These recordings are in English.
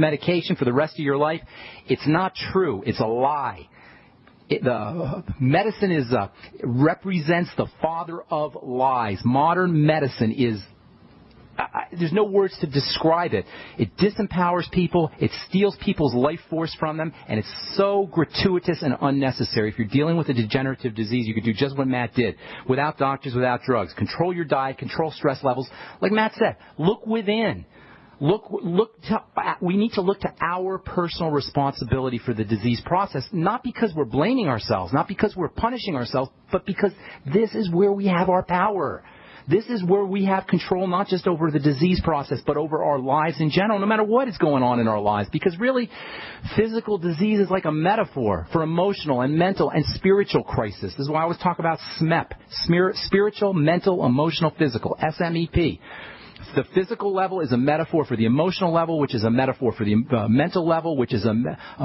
medication for the rest of your life. It's not true. It's a lie. The medicine represents the father of lies. Modern medicine is, there's no words to describe it. It disempowers people. It steals people's life force from them, and it's so gratuitous and unnecessary. If you're dealing with a degenerative disease, you could do just what Matt did, without doctors, without drugs. Control your diet, control stress levels. Like Matt said, look within. We need to look to our personal responsibility for the disease process, not because we're blaming ourselves, not because we're punishing ourselves, but because this is where we have our power. This is where we have control not just over the disease process, but over our lives in general, no matter what is going on in our lives. Because really, physical disease is like a metaphor for emotional and mental and spiritual crisis. This is why I always talk about SMEP, spiritual, mental, emotional, physical, SMEP. The physical level is a metaphor for the emotional level, which is a metaphor for the mental level, which is a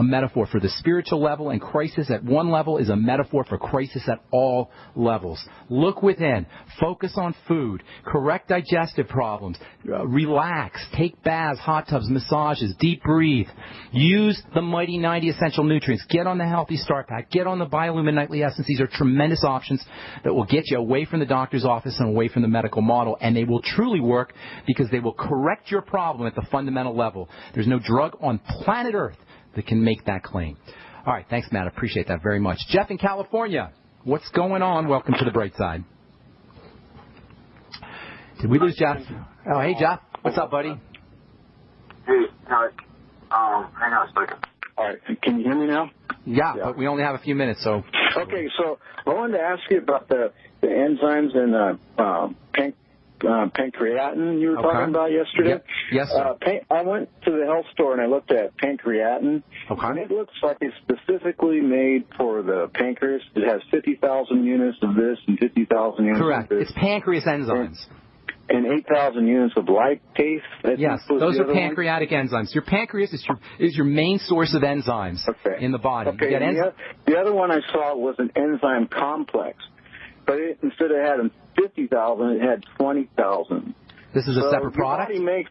metaphor for the spiritual level, and crisis at one level is a metaphor for crisis at all levels. Look within. Focus on food. Correct digestive problems. Relax. Take baths, hot tubs, massages. Deep breathe. Use the Mighty 90 Essential Nutrients. Get on the Healthy Start Pack. Get on the Biolumin Nightly Essence. These are tremendous options that will get you away from the doctor's office and away from the medical model, and they will truly work because they will correct your problem at the fundamental level. There's no drug on planet Earth that can make that claim. All right, thanks, Matt. I appreciate that very much. Jeff in California, what's going on? Welcome to the bright side. Did we lose Jeff? Oh, hey, Jeff. What's up, buddy? Hey, hang on a second. All right, can you hear me now? Yeah, but we only have a few minutes, so. Okay, so I wanted to ask you about the enzymes in pancreatin you were talking about yesterday. Yep. Yes, sir. I went to the health store and I looked at pancreatin, and it looks like it's specifically made for the pancreas. It has 50,000 units of this and 50,000 units Correct. of this. It's pancreas enzymes. And 8,000 units of lipase. Yes, those are pancreatic enzymes. Your pancreas is your main source of enzymes in the body. Okay. The other one I saw was an enzyme complex, but instead of having 50,000, it had 20,000. This is a separate product? Body makes,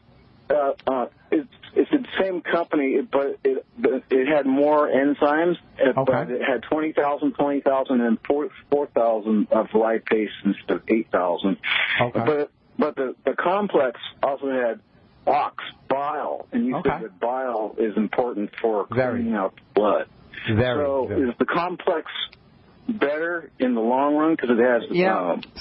it's the same company, but it had more enzymes, but it had 20,000, and 4,000 of lipase instead of 8,000. Okay. But the complex also had bile, and you said that bile is important for cleaning out blood. Is the complex better in the long run because it has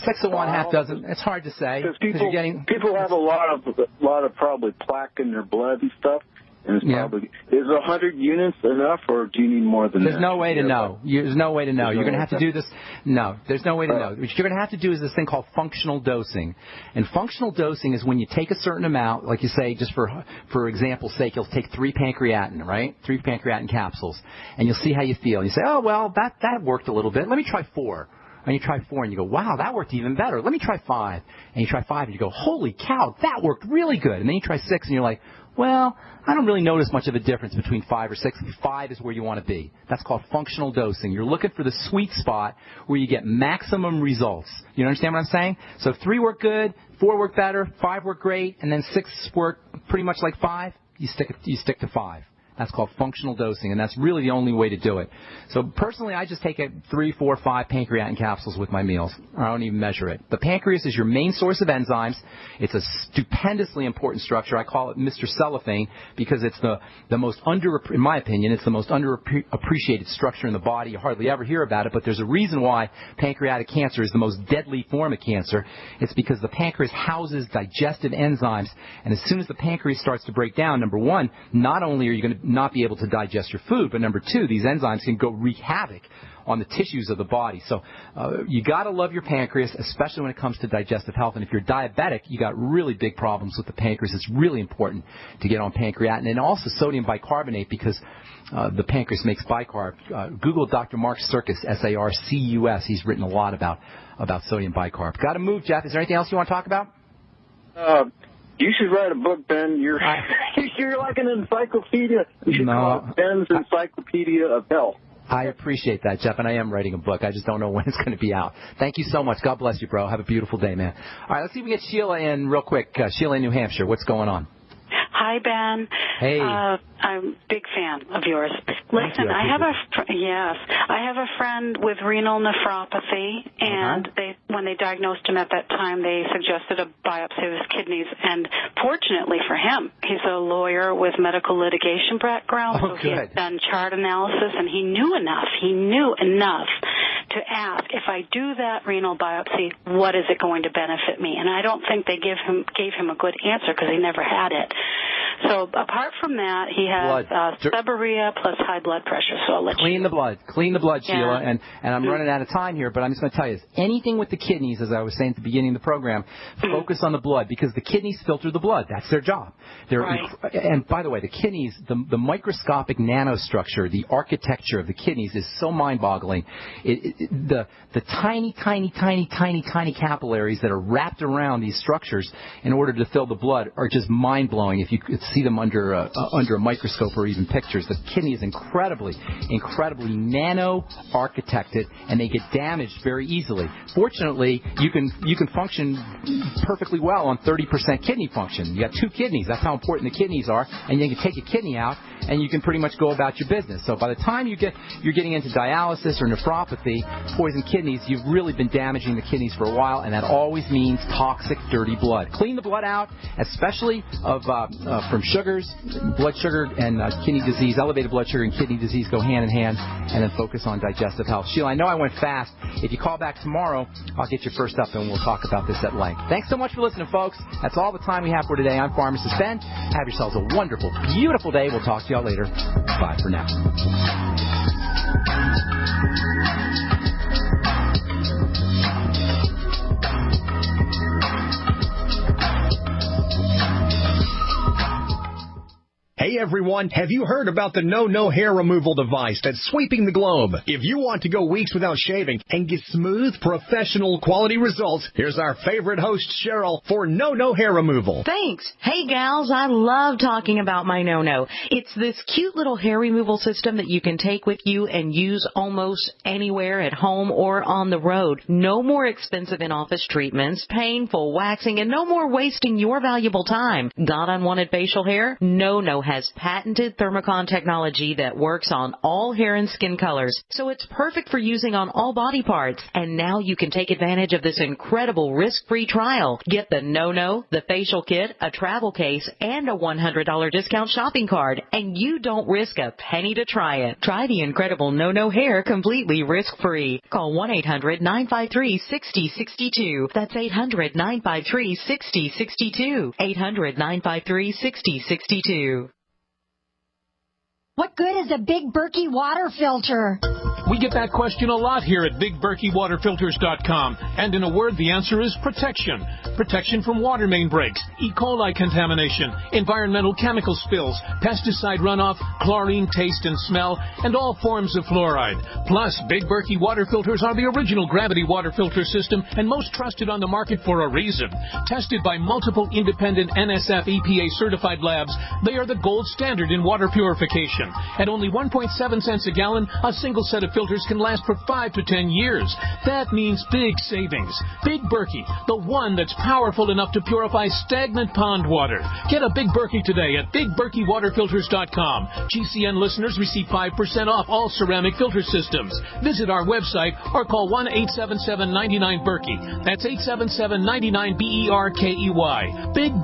6 of one, half dozen. It's hard to say because people have a lot of probably plaque in their blood and stuff. And it's probably, is 100 units enough, or do you need more than that? There's no way to know. There's no way to know. You're going to have to do this. No, there's no way to know. What you're going to have to do is this thing called functional dosing. And functional dosing is when you take a certain amount, like you say, just for example's sake, you'll take 3 pancreatin, right? 3 pancreatin capsules. And you'll see how you feel. And you say, oh, well, that worked a little bit. Let me try 4. And you try 4 and you go, wow, that worked even better. Let me try 5. And you try 5 and you go, holy cow, that worked really good. And then you try 6 and you're like, well, I don't really notice much of a difference between 5 or 6. 5 is where you want to be. That's called functional dosing. You're looking for the sweet spot where you get maximum results. You understand what I'm saying? So if 3 work good, 4 work better, 5 work great, and then 6 work pretty much like 5, you stick to 5. That's called functional dosing, and that's really the only way to do it. So personally, I just take 3, 4, 5 pancreatin capsules with my meals. I don't even measure it. The pancreas is your main source of enzymes. It's a stupendously important structure. I call it Mr. Cellophane because it's the most in my opinion, it's the most underappreciated structure in the body. You hardly ever hear about it, but there's a reason why pancreatic cancer is the most deadly form of cancer. It's because the pancreas houses digestive enzymes, and as soon as the pancreas starts to break down, number one, not only are you going to not be able to digest your food, but number 2, these enzymes can go wreak havoc on the tissues of the body. So you got to love your pancreas, especially when it comes to digestive health. And if you're diabetic, you got really big problems with the pancreas. It's really important to get on pancreatin and also sodium bicarbonate because the pancreas makes bicarb. Google Dr. Mark Sarcus, Sarcus. He's written a lot about sodium bicarb. Got to move, Jeff. Is there anything else you want to talk about? You should write a book, Ben. You're like an encyclopedia. You should call it Ben's Encyclopedia of Health. I appreciate that, Jeff, and I am writing a book. I just don't know when it's going to be out. Thank you so much. God bless you, bro. Have a beautiful day, man. All right, let's see if we get Sheila in real quick. Sheila in New Hampshire. What's going on? Hi, Ben. Hey. I'm a big fan of yours. Listen, I have a friend with renal nephropathy, and when they diagnosed him at that time, they suggested a biopsy of his kidneys. And fortunately for him, he's a lawyer with medical litigation background, so he had done chart analysis, and he knew enough to ask, if I do that renal biopsy, what is it going to benefit me? And I don't think they gave him a good answer because he never had it. So apart from that, he has seborrhea plus high blood pressure. So I'll let Clean the blood, Sheila. And I'm running out of time here, but I'm just going to tell you this. Anything with the kidneys, as I was saying at the beginning of the program, focus on the blood because the kidneys filter the blood. That's their job. And by the way, the kidneys, the microscopic nanostructure, the architecture of the kidneys is so mind-boggling. The tiny capillaries that are wrapped around these structures in order to fill the blood are just mind-blowing if you could see them under a microscope or even pictures. The kidney is incredibly nano-architected, and they get damaged very easily. Fortunately, you can function perfectly well on 30% kidney function. You got 2 kidneys. That's how important the kidneys are, and you can take a kidney out, and you can pretty much go about your business. So by the time you're getting into dialysis or nephropathy, poisoned kidneys, you've really been damaging the kidneys for a while, and that always means toxic, dirty blood. Clean the blood out, especially from sugars. Blood sugar and kidney disease, elevated blood sugar and kidney disease go hand in hand, and then focus on digestive health. Sheila, I know I went fast. If you call back tomorrow, I'll get you first up, and we'll talk about this at length. Thanks so much for listening, folks. That's all the time we have for today. I'm Pharmacist Ben. Have yourselves a wonderful, beautiful day. We'll talk to y'all later. Bye for now. Hey everyone, have you heard about the No hair removal device that's sweeping the globe? If you want to go weeks without shaving and get smooth, professional quality results, here's our favorite host, Cheryl, for No hair removal. Thanks. Hey gals, I love talking about my No. It's this cute little hair removal system that you can take with you and use almost anywhere at home or on the road. No more expensive in-office treatments, painful waxing, and no more wasting your valuable time. Got unwanted facial hair? No has patented thermocon technology that works on all hair and skin colors, so it's perfect for using on all body parts. And now you can take advantage of this incredible risk-free trial. Get the No, the facial kit, a travel case, and a $100 discount shopping card, and you don't risk a penny to try it. Try the incredible No hair completely risk-free. Call 1-800-953-6062. That's 800-953-6062. 800-953-6062. What good is a Big Berkey water filter? We get that question a lot here at BigBerkeyWaterFilters.com. And in a word, the answer is protection. Protection from water main breaks, E. coli contamination, environmental chemical spills, pesticide runoff, chlorine taste and smell, and all forms of fluoride. Plus, Big Berkey water filters are the original gravity water filter system and most trusted on the market for a reason. Tested by multiple independent NSF EPA certified labs, they are the gold standard in water purification. At only 1.7 cents a gallon, a single set of filters can last for 5 to 10 years. That means big savings. Big Berkey, the one that's powerful enough to purify stagnant pond water. Get a Big Berkey today at BigBerkeyWaterFilters.com. GCN listeners receive 5% off all ceramic filter systems. Visit our website or call 1-877-99-BERKEY. That's 877-99-BERKEY. Big